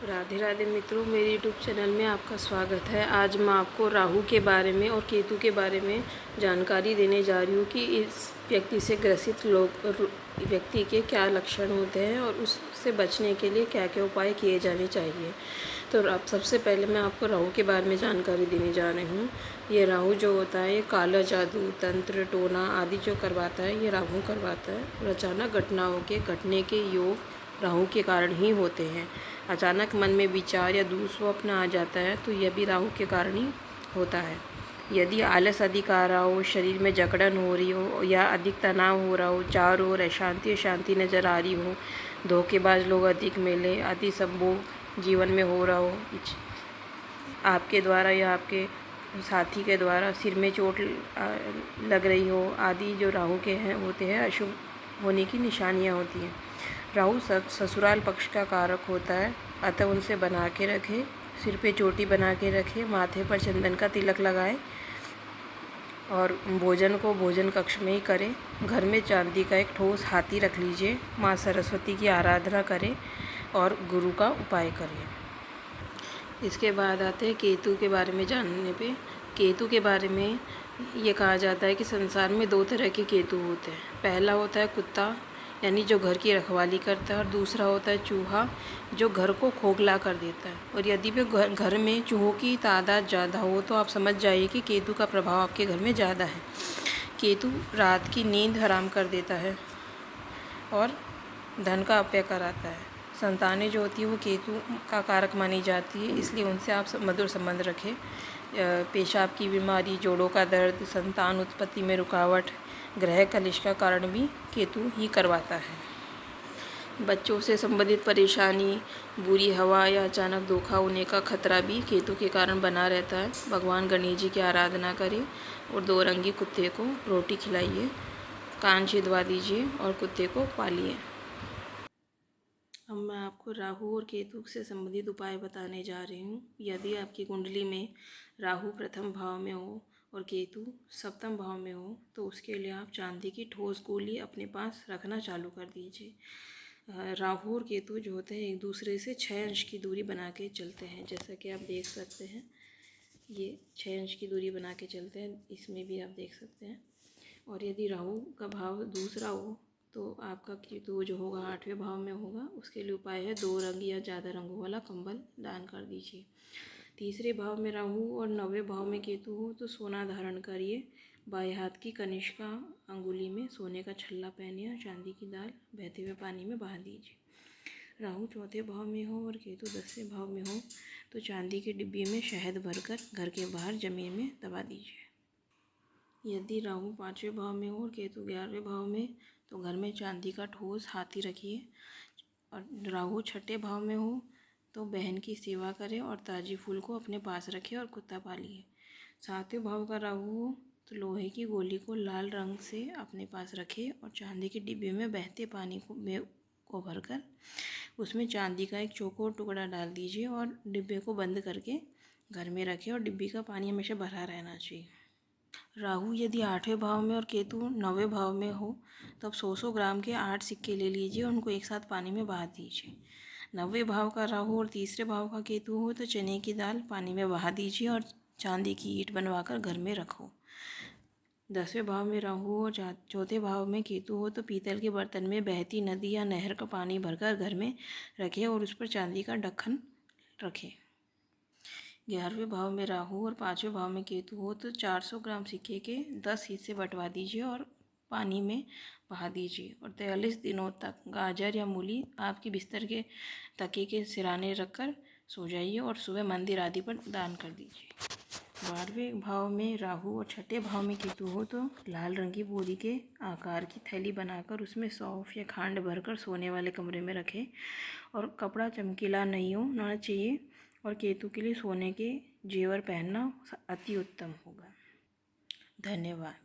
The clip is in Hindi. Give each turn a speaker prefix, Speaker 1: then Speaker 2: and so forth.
Speaker 1: राधे राधे मित्रों, मेरे यूट्यूब चैनल में आपका स्वागत है। आज मैं आपको राहु के बारे में और केतु के बारे में जानकारी देने जा रही हूँ कि इस व्यक्ति से ग्रसित व्यक्ति के क्या लक्षण होते हैं और उससे बचने के लिए क्या क्या उपाय किए जाने चाहिए। तो अब सबसे पहले मैं आपको राहु के बारे में जानकारी देने जा रही हूँ। ये राहु जो होता है, ये काला जादू, तंत्र, टोना आदि जो करवाता है, ये राहु करवाता है। और अचानक घटनाओं के घटने के योग राहु के कारण ही होते हैं। अचानक मन में विचार या दुःस्वप्न आ जाता है तो यह भी राहु के कारण ही होता है। यदि आलस अधिक आ रहा हो, शरीर में जकड़न हो रही हो या अधिक तनाव हो रहा हो, चारों ओर अशांति नज़र आ रही हो, धोखेबाज लोग अधिक मिले, अति संभोग जीवन में हो रहा हो, आपके द्वारा या आपके साथी के द्वारा सिर में चोट लग रही हो आदि जो राहु के हैं होते हैं, अशुभ होने की निशानियां होती हैं। राहु ससुराल पक्ष का कारक होता है, अतः उनसे बना के रखें। सिर पे चोटी बना के रखें, माथे पर चंदन का तिलक लगाएं और भोजन को भोजन कक्ष में ही करें। घर में चांदी का एक ठोस हाथी रख लीजिए। माँ सरस्वती की आराधना करें और गुरु का उपाय करें। इसके बाद आते हैं केतु के बारे में जानने पे। केतु के बारे में ये कहा जाता है कि संसार में दो तरह के केतु होते हैं। पहला होता है कुत्ता, यानी जो घर की रखवाली करता है, और दूसरा होता है चूहा, जो घर को खोखला कर देता है। और यदि भी घर में चूहों की तादाद ज़्यादा हो तो आप समझ जाइए कि केतु का प्रभाव आपके घर में ज़्यादा है। केतु रात की नींद हराम कर देता है और धन का अपव्यय कराता है। संतानें जो होती है वो केतु का कारक मानी जाती है, इसलिए उनसे आप मधुर संबंध रखें। पेशाब की बीमारी, जोड़ों का दर्द, संतान उत्पत्ति में रुकावट, ग्रह कलिश का कारण भी केतु ही करवाता है। बच्चों से संबंधित परेशानी, बुरी हवा या अचानक धोखा होने का खतरा भी केतु के कारण बना रहता है। भगवान गणेश जी की आराधना करें और 2 रंगी कुत्ते को रोटी खिलाइए, कान छिदवा दीजिए और कुत्ते को पालिए। अब मैं आपको राहु और केतु से संबंधित उपाय बताने जा रही हूँ। यदि आपकी कुंडली में राहु प्रथम भाव में हो और केतु सप्तम भाव में हो तो उसके लिए आप चांदी की ठोस गोली अपने पास रखना चालू कर दीजिए। राहु और केतु जो होते हैं एक दूसरे से 6 अंश की दूरी बना के चलते हैं, जैसा कि आप देख सकते हैं। ये 6 अंश की दूरी बना के चलते हैं, इसमें भी आप देख सकते हैं। और यदि राहु का भाव दूसरा हो तो आपका केतु जो होगा 8वें भाव में होगा। उसके लिए उपाय है 2 रंग या ज़्यादा रंगों वाला कंबल दान कर दीजिए। तीसरे भाव में राहु और 9वें भाव में केतु हो तो सोना धारण करिए। बाएं हाथ की कनिष्का अंगुली में सोने का छल्ला पहनिए और चांदी की दाल बहते हुए पानी में बहा दीजिए। राहु 4थे भाव में हो और केतु 10वें भाव में हो तो चांदी के डिब्बे में शहद भरकर घर के बाहर ज़मीन में दबा दीजिए। यदि राहु 5वें भाव में हो और केतु 11वें भाव में तो घर में चांदी का ठोस हाथी रखिए। और राहु 6ठे भाव में हो तो बहन की सेवा करें और ताजी फूल को अपने पास रखें और कुत्ता पालिए। 7वें भाव का राहु हो तो लोहे की गोली को लाल रंग से अपने पास रखें और चांदी के डिब्बे में बहते पानी को भरकर उसमें चांदी का एक चौकोर टुकड़ा डाल दीजिए और डिब्बे को बंद करके घर में रखें और डिब्बे का पानी हमेशा भरा रहना चाहिए। राहु यदि 8वें भाव में और केतु 9वें भाव में हो तो आप 100 ग्राम के 8 सिक्के ले लीजिए और उनको एक साथ पानी में बहा दीजिए। 9वें भाव का राहु और तीसरे भाव का केतु हो तो चने की दाल पानी में बहा दीजिए और चांदी की ईंट बनवाकर घर में रखो। 10वें भाव में राहु और 4थे भाव में केतु हो तो पीतल के बर्तन में बहती नदी या नहर का पानी भरकर घर में रखें और उस पर चांदी का ढक्कन रखें। 11वें भाव में राहु और 5वें भाव में केतु हो तो 400 ग्राम सिक्के के 10 हिस्से बंटवा दीजिए और पानी में बहा दीजिए और 43 दिनों तक गाजर या मूली आपके बिस्तर के तकिए के सिराने रखकर सो जाइए और सुबह मंदिर आदि पर दान कर दीजिए। 12वें भाव में राहु और 6ठे भाव में केतु हो तो लाल रंग की बोरी के आकार की थैली बनाकर उसमें सौंफ या खांड भरकर सोने वाले कमरे में रखें और कपड़ा चमकीला नहीं होना चाहिए और केतु के लिए सोने के जेवर पहनना अति उत्तम होगा। धन्यवाद।